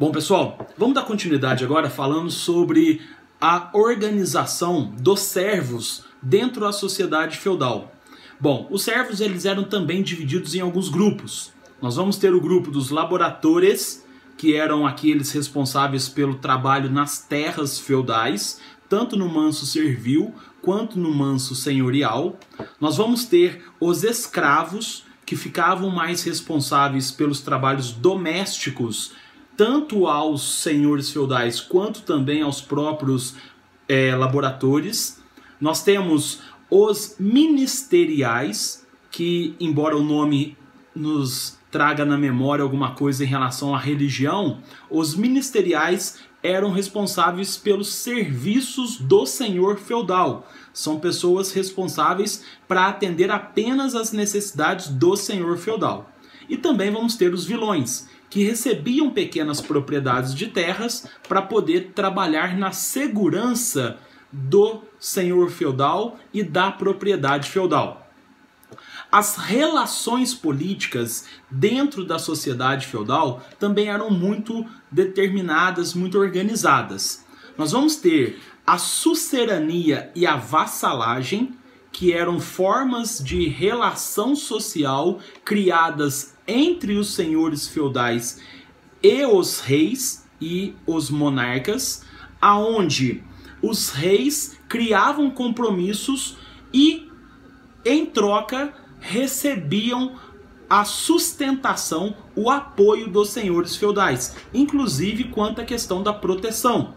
Bom, pessoal, vamos dar continuidade agora falando sobre a organização dos servos dentro da sociedade feudal. Bom, os servos eles eram também divididos em alguns grupos. Nós vamos ter o grupo dos laboratores, que eram aqueles responsáveis pelo trabalho nas terras feudais, tanto no manso servil quanto no manso senhorial. Nós vamos ter os escravos, que ficavam mais responsáveis pelos trabalhos domésticos, tanto aos senhores feudais quanto também aos próprios laboratores. Nós temos os ministeriais, que, embora o nome nos traga na memória alguma coisa em relação à religião, os ministeriais eram responsáveis pelos serviços do senhor feudal. São pessoas responsáveis para atender apenas às necessidades do senhor feudal. E também vamos ter os vilões, que recebiam pequenas propriedades de terras para poder trabalhar na segurança do senhor feudal e da propriedade feudal. As relações políticas dentro da sociedade feudal também eram muito determinadas, muito organizadas. Nós vamos ter a sucerania e a vassalagem, que eram formas de relação social criadas entre os senhores feudais e os reis e os monarcas, aonde os reis criavam compromissos e, em troca, recebiam a sustentação, o apoio dos senhores feudais, inclusive quanto à questão da proteção.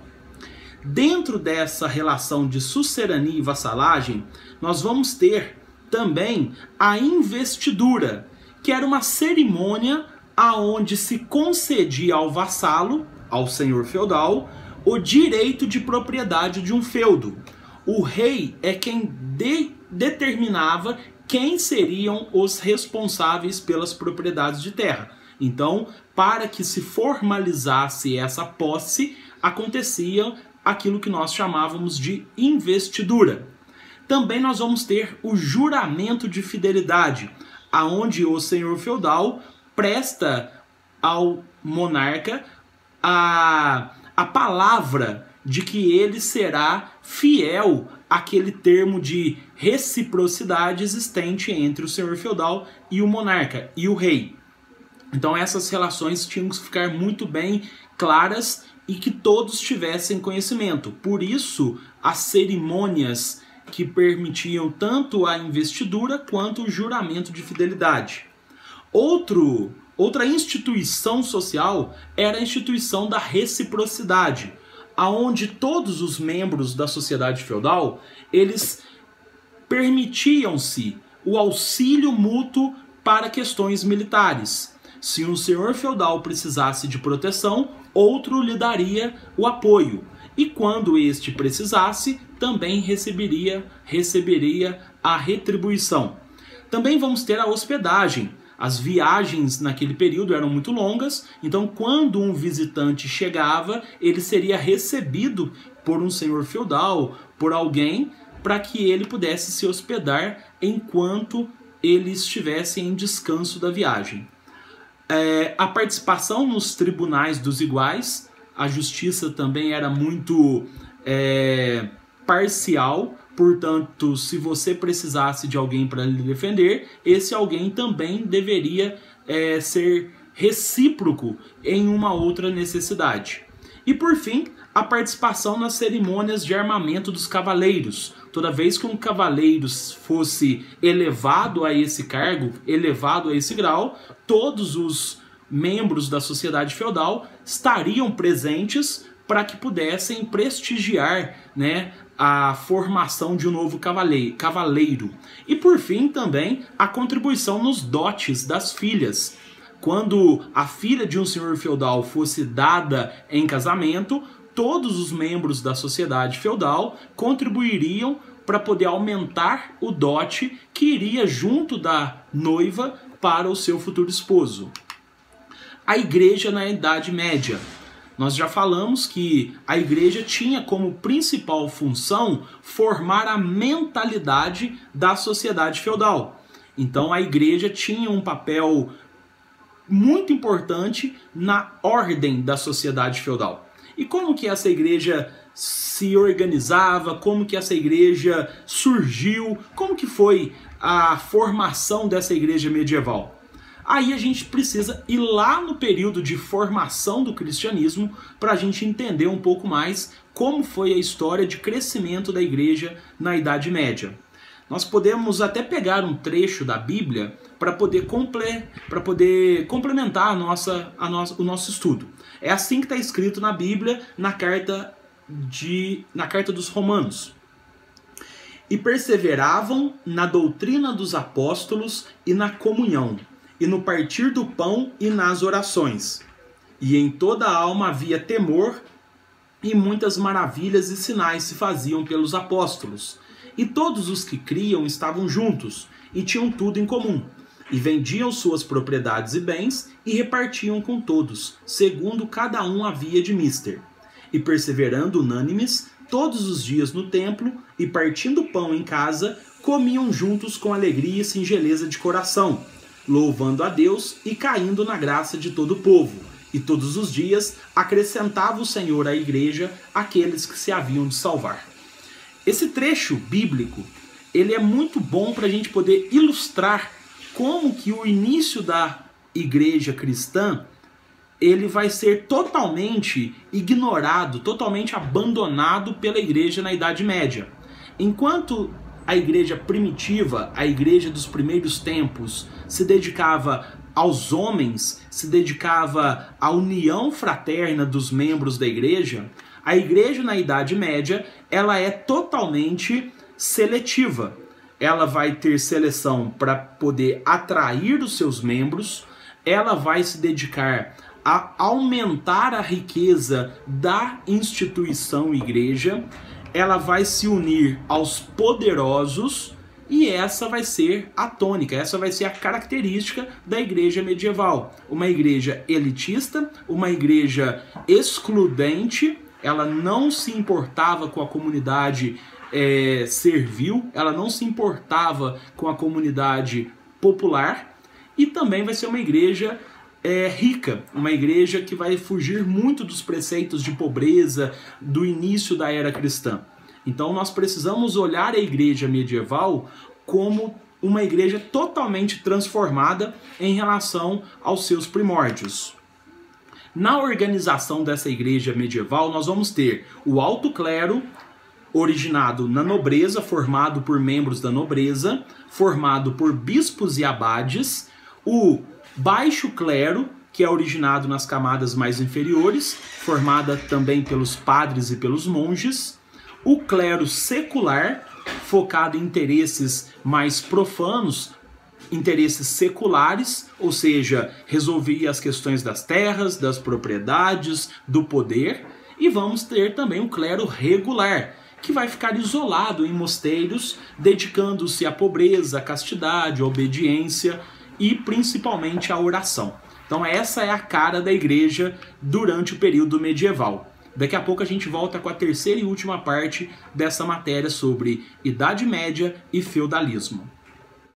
Dentro dessa relação de sucerania e vassalagem, nós vamos ter também a investidura, que era uma cerimônia aonde se concedia ao vassalo, ao senhor feudal, o direito de propriedade de um feudo. O rei é quem determinava quem seriam os responsáveis pelas propriedades de terra. Então, para que se formalizasse essa posse, acontecia aquilo que nós chamávamos de investidura. Também nós vamos ter o juramento de fidelidade, aonde o senhor feudal presta ao monarca a palavra de que ele será fiel àquele termo de reciprocidade existente entre o senhor feudal e o monarca e o rei. Então essas relações tinham que ficar muito bem claras e que todos tivessem conhecimento. Por isso, as cerimônias que permitiam tanto a investidura quanto o juramento de fidelidade. Outra instituição social era a instituição da reciprocidade, aonde todos os membros da sociedade feudal, eles permitiam-se o auxílio mútuo para questões militares. Se um senhor feudal precisasse de proteção, outro lhe daria o apoio. E quando este precisasse, também receberia a retribuição. Também vamos ter a hospedagem. As viagens naquele período eram muito longas, então quando um visitante chegava, ele seria recebido por um senhor feudal, por alguém, para que ele pudesse se hospedar enquanto ele estivesse em descanso da viagem. A participação nos tribunais dos iguais, a justiça também era muito parcial. Portanto, se você precisasse de alguém para lhe defender, esse alguém também deveria ser recíproco em uma outra necessidade. E por fim, a participação nas cerimônias de armamento dos cavaleiros. Toda vez que um cavaleiro fosse elevado a esse cargo, elevado a esse grau, todos os membros da sociedade feudal estariam presentes para que pudessem prestigiar, a formação de um novo cavaleiro. E por fim também a contribuição nos dotes das filhas. Quando a filha de um senhor feudal fosse dada em casamento, todos os membros da sociedade feudal contribuiriam para poder aumentar o dote que iria junto da noiva para o seu futuro esposo. A igreja na Idade Média. Nós já falamos que a igreja tinha como principal função formar a mentalidade da sociedade feudal. Então a igreja tinha um papel muito importante na ordem da sociedade feudal. E como que essa igreja se organizava, como que essa igreja surgiu, como que foi a formação dessa igreja medieval? Aí a gente precisa ir lá no período de formação do cristianismo para a gente entender um pouco mais como foi a história de crescimento da igreja na Idade Média. Nós podemos até pegar um trecho da Bíblia para poder complementar o nosso estudo. É assim que está escrito na Bíblia, na carta dos Romanos. E perseveravam na doutrina dos apóstolos e na comunhão, e no partir do pão e nas orações. E em toda a alma havia temor, e muitas maravilhas e sinais se faziam pelos apóstolos. E todos os que criam estavam juntos, e tinham tudo em comum. E vendiam suas propriedades e bens, e repartiam com todos, segundo cada um havia de mister. E perseverando unânimes, todos os dias no templo, e partindo pão em casa, comiam juntos com alegria e singeleza de coração, louvando a Deus e caindo na graça de todo o povo. E todos os dias acrescentava o Senhor à igreja aqueles que se haviam de salvar. Esse trecho bíblico, ele é muito bom para a gente poder ilustrar como que o início da igreja cristã, ele vai ser totalmente ignorado, totalmente abandonado pela igreja na Idade Média. Enquanto a igreja primitiva, a igreja dos primeiros tempos, se dedicava aos homens, se dedicava à união fraterna dos membros da igreja, a igreja na Idade Média, ela é totalmente seletiva. Ela vai ter seleção para poder atrair os seus membros, ela vai se dedicar a aumentar a riqueza da instituição igreja, ela vai se unir aos poderosos, e essa vai ser a tônica, essa vai ser a característica da igreja medieval. Uma igreja elitista, uma igreja excludente, ela não se importava com a comunidade servil, ela não se importava com a comunidade popular, e também vai ser uma igreja rica, uma igreja que vai fugir muito dos preceitos de pobreza do início da era cristã. Então nós precisamos olhar a igreja medieval como uma igreja totalmente transformada em relação aos seus primórdios. Na organização dessa igreja medieval, nós vamos ter o alto clero, originado na nobreza, formado por membros da nobreza, formado por bispos e abades, o baixo clero, que é originado nas camadas mais inferiores, formada também pelos padres e pelos monges, o clero secular, focado em interesses mais profanos, interesses seculares, ou seja, resolvia as questões das terras, das propriedades, do poder, e vamos ter também o clero regular, que vai ficar isolado em mosteiros, dedicando-se à pobreza, à castidade, à obediência e principalmente à oração. Então essa é a cara da igreja durante o período medieval. Daqui a pouco a gente volta com a terceira e última parte dessa matéria sobre Idade Média e feudalismo.